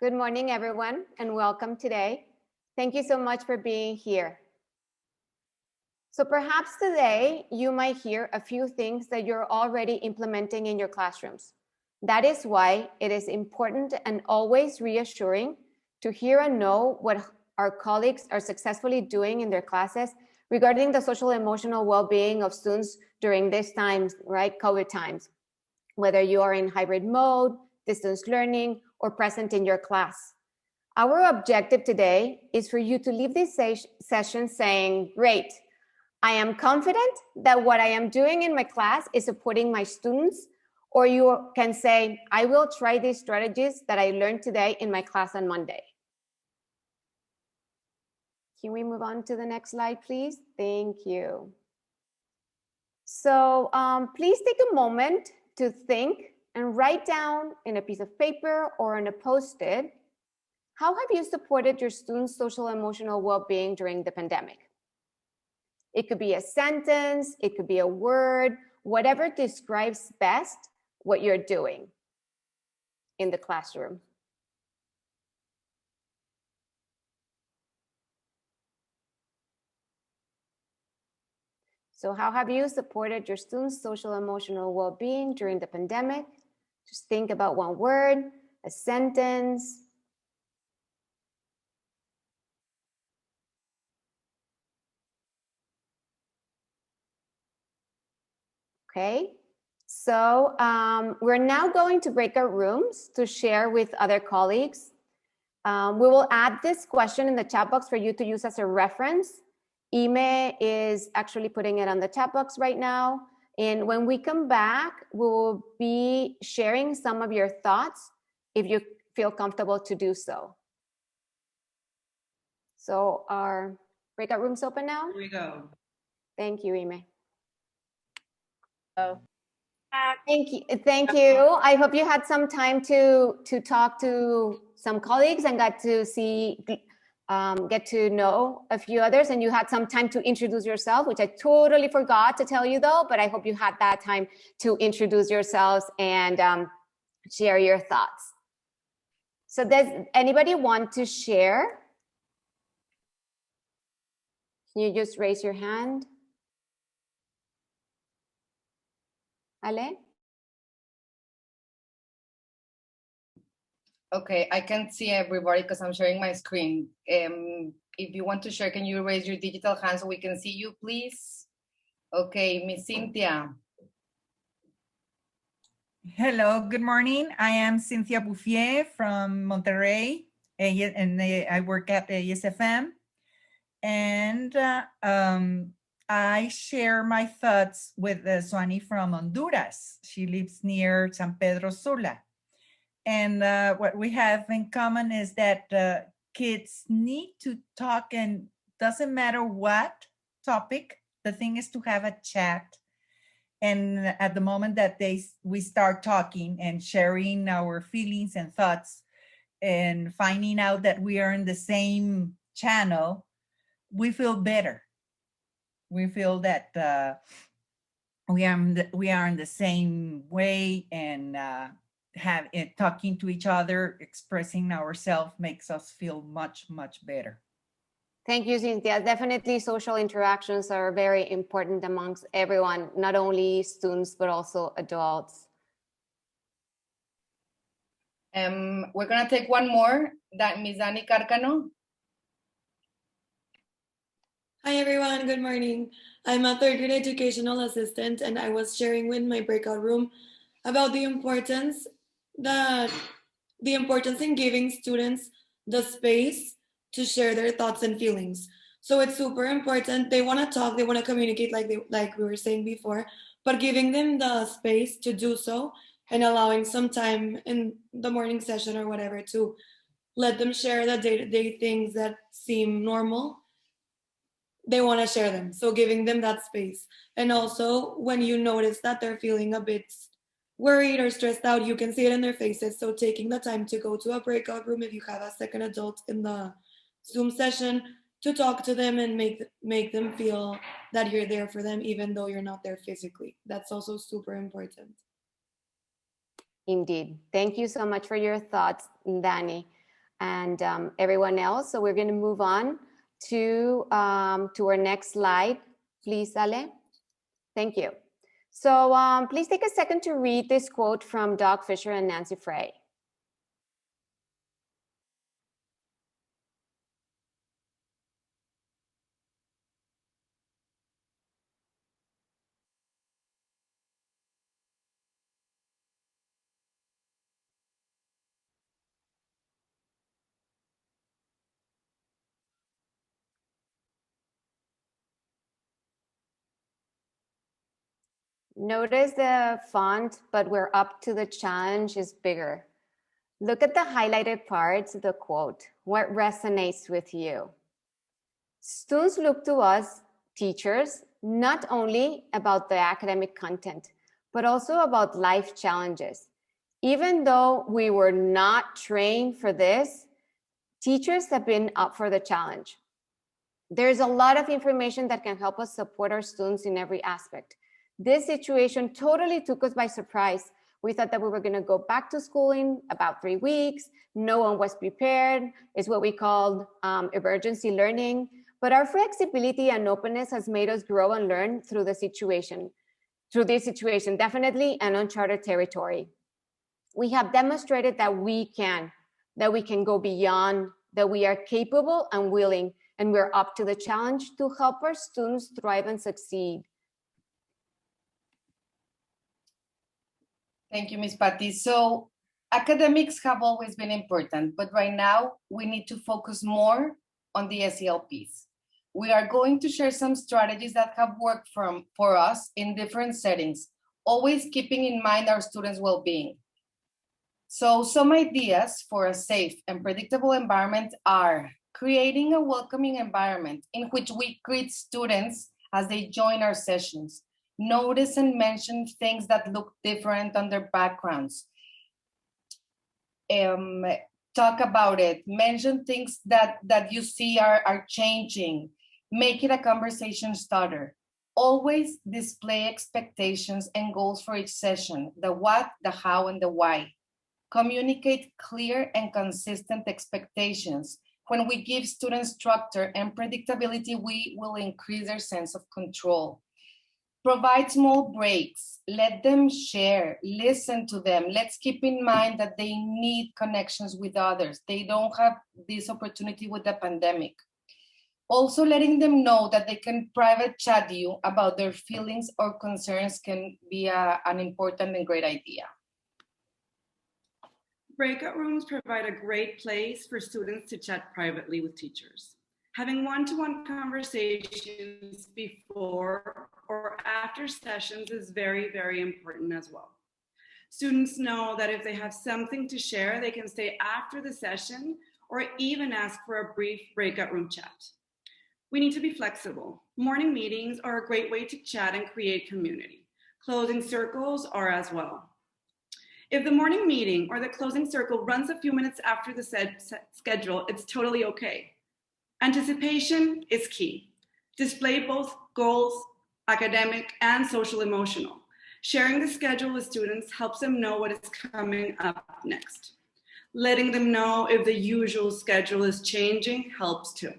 Good morning, everyone, and welcome today. Thank you so much for being here. So perhaps today you might hear a few things that you're already implementing in your classrooms. That is why it is important and always reassuring to hear and know what our colleagues are successfully doing in their classes regarding the social emotional well-being of students during these times, right? COVID times, whether you are in hybrid mode, distance learning, or present in your class. Our objective today is for you to leave this session saying, great, I am confident that what I am doing in my class is supporting my students, or you can say, I will try these strategies that I learned today in my class on Monday. Can we move on to the next slide, please? Thank you. So please take a moment to think and write down in a piece of paper or on a Post-it, how have you supported your students' social emotional well-being during the pandemic? It could be a sentence, it could be a word, whatever describes best what you're doing in the classroom. So how have you supported your students' social emotional well-being during the pandemic? Just think about one word, a sentence. Okay, so we're now going to break our rooms to share with other colleagues. We will add this question in the chat box for you to use as a reference. Ime is actually putting it on the chat box right now. And when we come back, we will be sharing some of your thoughts if you feel comfortable to do so. So our breakout rooms open now? Here we go. Thank you, Ime. Oh. Thank you. Thank you. I hope you had some time to talk to some colleagues and got to see, get to know a few others, and you had some time to introduce yourself, which I totally forgot to tell you though, but I hope you had that time to introduce yourselves and share your thoughts. So does anybody want to share? Can you just raise your hand? Ale? Okay, I can't see everybody because I'm sharing my screen. If you want to share, can you raise your digital hand so we can see you, please? Okay, Miss Cynthia. Hello, good morning. I am Cynthia Bouffier from Monterrey, and I work at ASFM. And I share my thoughts with Suani from Honduras. She lives near San Pedro Sula. And what we have in common is that kids need to talk, and doesn't matter what topic, the thing is to have a chat. And at the moment that we start talking and sharing our feelings and thoughts and finding out that we are in the same channel, we feel better. We feel that we are in the same way, and talking to each other, expressing ourselves makes us feel much, much better. Thank you, Cynthia. Definitely social interactions are very important amongst everyone, not only students, but also adults. We're gonna take one more, Miss Dani Carcano. Hi everyone, good morning. I'm a third grade educational assistant, and I was sharing with my breakout room about the importance in giving students the space to share their thoughts and feelings. So it's super important. They want to talk, they want to communicate like we were saying before, but giving them the space to do so and allowing some time in the morning session or whatever to let them share the day-to-day things that seem normal. They want to share them. So giving them that space. And also when you notice that they're feeling a bit worried or stressed out, you can see it in their faces. So taking the time to go to a breakout room if you have a second adult in the Zoom session to talk to them and make them feel that you're there for them even though you're not there physically. That's also super important. Indeed. Thank you so much for your thoughts, Dani. and everyone else. So we're going to move on to our next slide. Please, Ale. Thank you. So please take a second to read this quote from Doug Fisher and Nancy Frey. Notice the font, but we're up to the challenge is bigger. Look at the highlighted parts of the quote. What resonates with you? Students look to us, teachers, not only about the academic content, but also about life challenges. Even though we were not trained for this, teachers have been up for the challenge. There's a lot of information that can help us support our students in every aspect. This situation totally took us by surprise. We thought that we were going to go back to school in about 3 weeks. No one was prepared. It's what we called emergency learning. But our flexibility and openness has made us grow and learn through this situation, definitely, and uncharted territory. We have demonstrated that we can go beyond, that we are capable and willing, and we're up to the challenge to help our students thrive and succeed. Thank you, Ms. Patty. So academics have always been important, but right now we need to focus more on the SEL piece. We are going to share some strategies that have worked for us in different settings, always keeping in mind our students' well-being. So some ideas for a safe and predictable environment are creating a welcoming environment in which we greet students as they join our sessions. Notice and mention things that look different on their backgrounds. Talk about it. Mention things that you see are changing. Make it a conversation starter. Always display expectations and goals for each session, the what, the how, and the why. Communicate clear and consistent expectations. When we give students structure and predictability, we will increase their sense of control. Provide small breaks, let them share, listen to them. Let's keep in mind that they need connections with others. They don't have this opportunity with the pandemic. Also letting them know that they can private chat you about their feelings or concerns can be an important and great idea. Breakout rooms provide a great place for students to chat privately with teachers. Having one-to-one conversations before or after sessions is very, very important as well. Students know that if they have something to share, they can stay after the session or even ask for a brief breakout room chat. We need to be flexible. Morning meetings are a great way to chat and create community. Closing circles are as well. If the morning meeting or the closing circle runs a few minutes after the schedule, it's totally okay. Anticipation is key. Display both goals, academic and social emotional. Sharing the schedule with students helps them know what is coming up next. Letting them know if the usual schedule is changing helps too.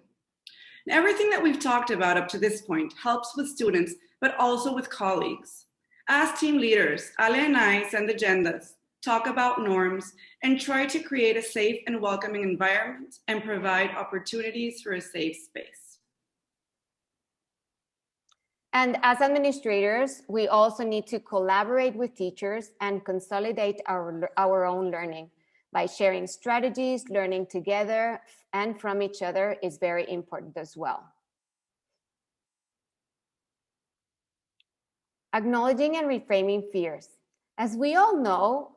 And everything that we've talked about up to this point helps with students, but also with colleagues. As team leaders, Ale and I send agendas, talk about norms, and try to create a safe and welcoming environment and provide opportunities for a safe space. And as administrators, we also need to collaborate with teachers and consolidate our own learning by sharing strategies. Learning together and from each other is very important as well. Acknowledging and reframing fears. As we all know,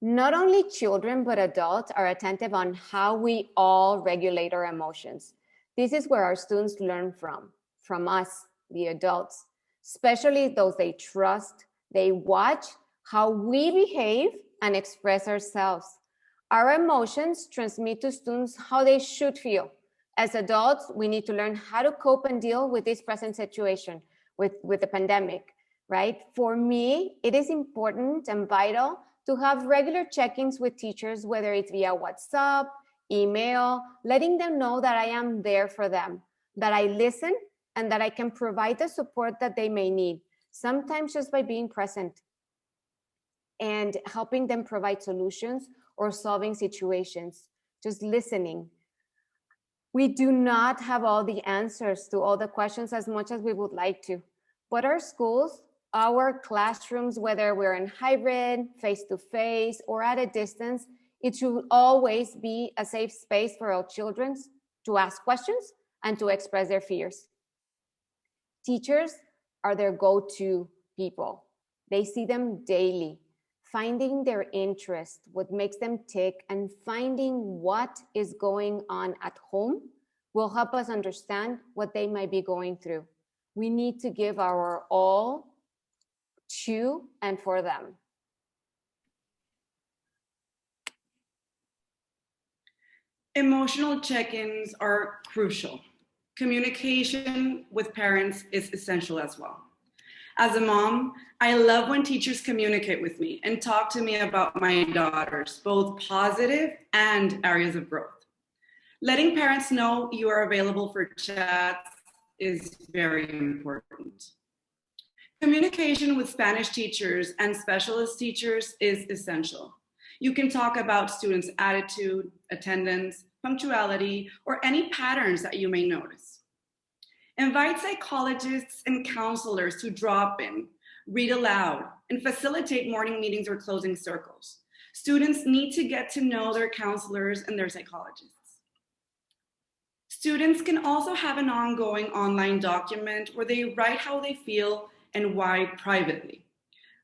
not only children, but adults are attentive on how we all regulate our emotions. This is where our students learn from us, the adults, especially those they trust. They watch how we behave and express ourselves. Our emotions transmit to students how they should feel. As adults, we need to learn how to cope and deal with this present situation, with the pandemic, right? For me, it is important and vital to have regular check-ins with teachers, whether it's via WhatsApp, email, letting them know that I am there for them, that I listen, and that I can provide the support that they may need, sometimes just by being present and helping them provide solutions or solving situations, just listening. We do not have all the answers to all the questions as much as we would like to, but our schools, our classrooms, whether we're in hybrid, face-to-face, or at a distance, it should always be a safe space for our children to ask questions and to express their fears. Teachers are their go-to people. They see them daily. Finding their interest, what makes them tick, and finding what is going on at home will help us understand what they might be going through. We need to give our all to and for them. Emotional check-ins are crucial. Communication with parents is essential as well. As a mom, I love when teachers communicate with me and talk to me about my daughters, both positive and areas of growth. Letting parents know you are available for chats is very important. Communication with Spanish teachers and specialist teachers is essential. You can talk about students' attitude, attendance, punctuality, or any patterns that you may notice. Invite psychologists and counselors to drop in, read aloud, and facilitate morning meetings or closing circles. Students need to get to know their counselors and their psychologists. Students can also have an ongoing online document where they write how they feel and why privately.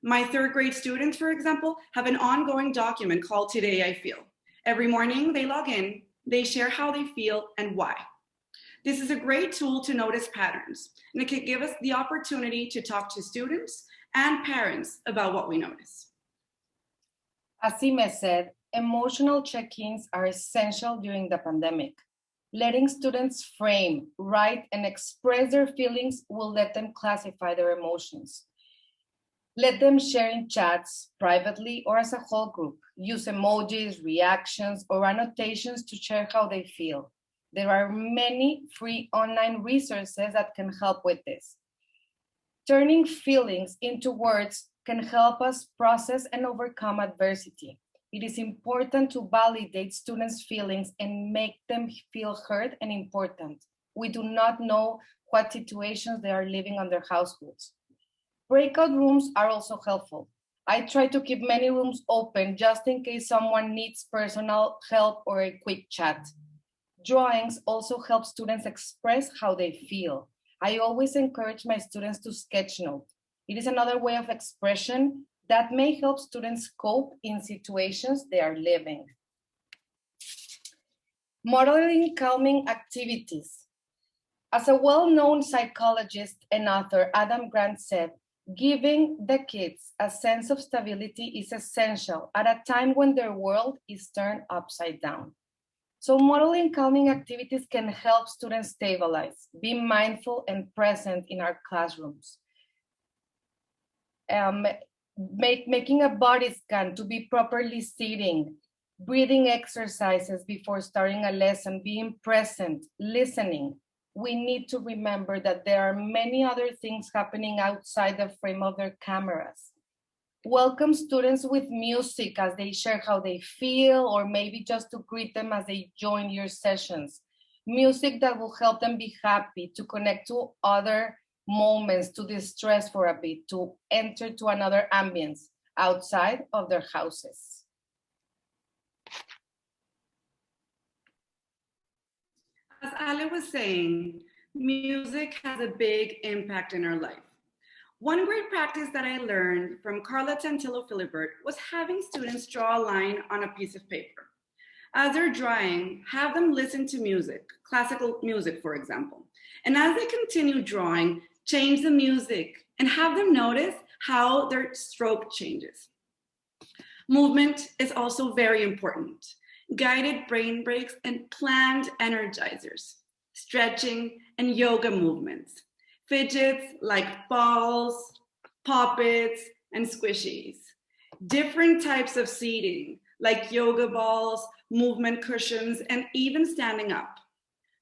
My third grade students, for example, have an ongoing document called Today I Feel. Every morning they log in, they share how they feel and why. This is a great tool to notice patterns, and it can give us the opportunity to talk to students and parents about what we notice. As Ime said, emotional check-ins are essential during the pandemic. Letting students frame, write, and express their feelings will let them classify their emotions. Let them share in chats, privately, or as a whole group. Use emojis, reactions, or annotations to share how they feel. There are many free online resources that can help with this. Turning feelings into words can help us process and overcome adversity. It is important to validate students' feelings and make them feel heard and important. We do not know what situations they are living in their households. Breakout rooms are also helpful. I try to keep many rooms open just in case someone needs personal help or a quick chat. Drawings also help students express how they feel. I always encourage my students to sketch note. It is another way of expression that may help students cope in situations they are living. Modeling calming activities. As a well-known psychologist and author, Adam Grant said, giving the kids a sense of stability is essential at a time when their world is turned upside down. So modeling calming activities can help students stabilize, be mindful and present in our classrooms. Making a body scan to be properly sitting, breathing exercises before starting a lesson, being present, listening. We need to remember that there are many other things happening outside the frame of their cameras. Welcome students with music as they share how they feel, or maybe just to greet them as they join your sessions. Music that will help them be happy, to connect to other moments, to distress for a bit, to enter to another ambience outside of their houses. As Ale was saying, music has a big impact in our life. One great practice that I learned from Carla Tantillo-Philibert was having students draw a line on a piece of paper. As they're drawing, have them listen to music, classical music, for example. And as they continue drawing, change the music and have them notice how their stroke changes. Movement is also very important. Guided brain breaks and planned energizers, stretching and yoga movements, fidgets like balls, poppets, and squishies, different types of seating like yoga balls movement cushions, and even standing up.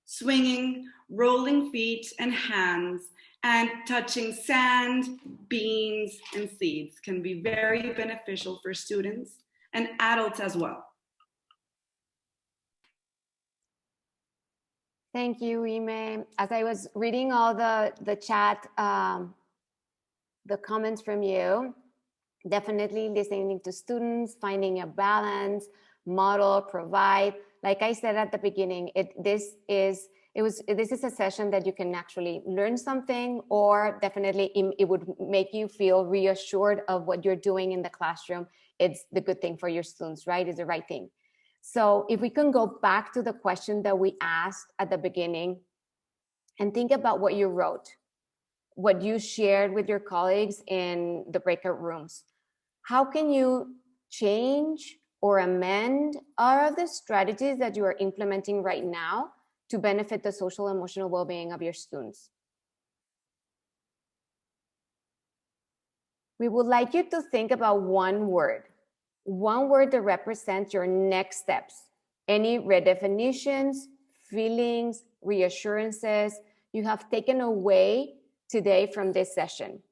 Swinging, rolling feet and hands, and touching sand, beans, and seeds can be very beneficial for students and adults as well. Thank you, Ime. As I was reading all the chat, the comments from you, definitely listening to students, finding a balance, model, provide. Like I said at the beginning, this is a session that you can actually learn something, or definitely it would make you feel reassured of what you're doing in the classroom. It's the good thing for your students, right? It's the right thing. So if we can go back to the question that we asked at the beginning and think about what you wrote, what you shared with your colleagues in the breakout rooms. How can you change or amend all of the strategies that you are implementing right now to benefit the social emotional well-being of your students? We would like you to think about one word that represents your next steps. Any redefinitions, feelings, reassurances you have taken away today from this session.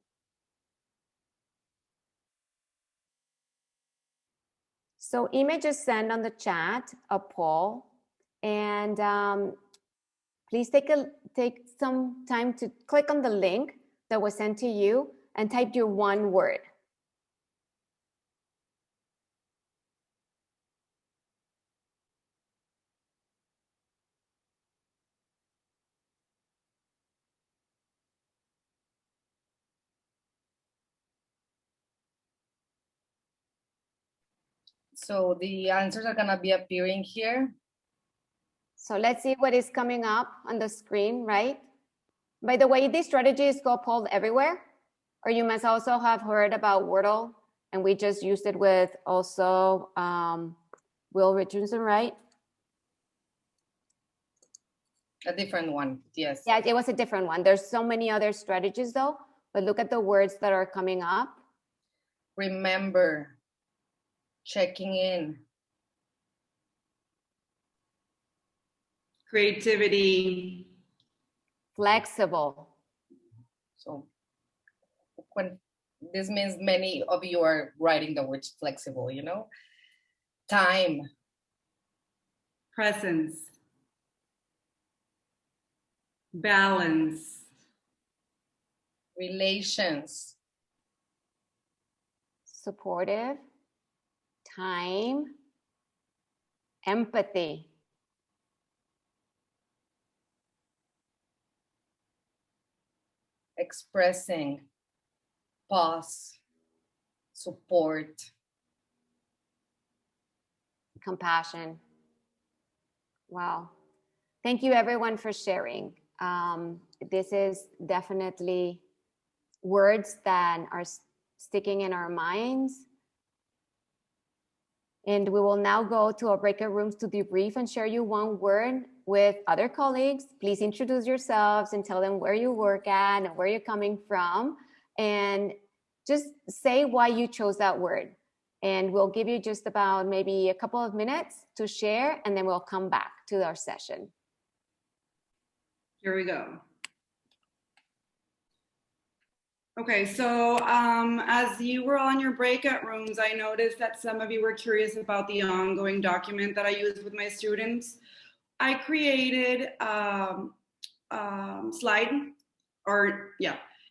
So Ime just sent on the chat a poll, and please take some time to click on the link that was sent to you and type your one word. So the answers are gonna be appearing here. So let's see what is coming up on the screen, right? By the way, this strategy is called polled everywhere, or you must also have heard about Wordle, and we just used it with also Will Richardson, right? A different one, yes. Yeah, it was a different one. There's so many other strategies though, but look at the words that are coming up. Remember, checking in. Creativity. Flexible. So when this means many of you are writing the words flexible, you know? Time. Presence. Balance. Relations. Supportive. Time. Empathy. Expressing. Pause. Support. Compassion. Wow. Thank you everyone for sharing. This is definitely words that are sticking in our minds. And we will now go to our breakout rooms to debrief and share you one word with other colleagues. Please introduce yourselves and tell them where you work at and where you're coming from. And just say why you chose that word. And we'll give you just about maybe a couple of minutes to share, and then we'll come back to our session. Here we go. Okay, so as you were on your breakout rooms, I noticed that some of you were curious about the ongoing document that I use with my students. I created slide,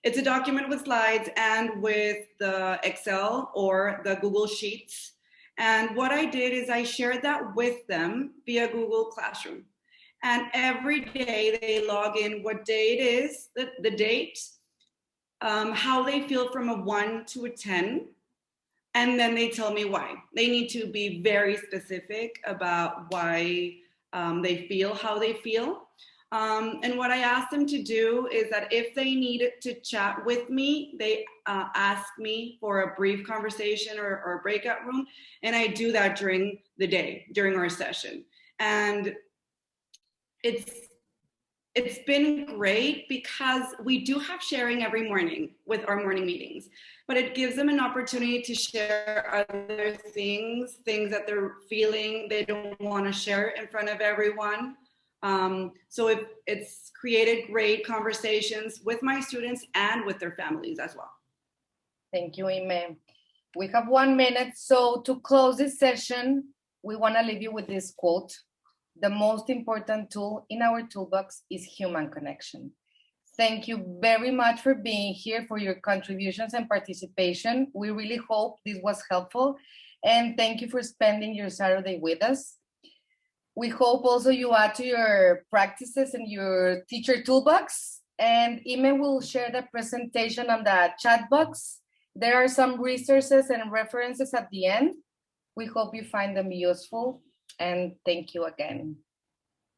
it's a document with slides and with the Excel or the Google Sheets. And what I did is I shared that with them via Google Classroom. And every day they log in what day it is, the date, how they feel from a 1 to a 10, and then they tell me why. They need to be very specific about why they feel how they feel. And what I asked them to do is that if they needed to chat with me, they ask me for a brief conversation or a breakout room, and I do that during the day, during our session. And it's been great because we do have sharing every morning with our morning meetings, but it gives them an opportunity to share other things that they're feeling they don't want to share in front of everyone. So it's created great conversations with my students and with their families as well. Thank you, Ime. We have 1 minute. So to close this session, we want to leave you with this quote. The most important tool in our toolbox is human connection. Thank you very much for being here, for your contributions and participation. We really hope this was helpful. And thank you for spending your Saturday with us. We hope also you add to your practices and your teacher toolbox. And Ime will share the presentation on the chat box. There are some resources and references at the end. We hope you find them useful. And thank you again.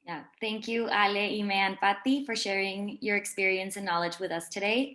Yeah, thank you, Ale, Ime, and Patti, for sharing your experience and knowledge with us today.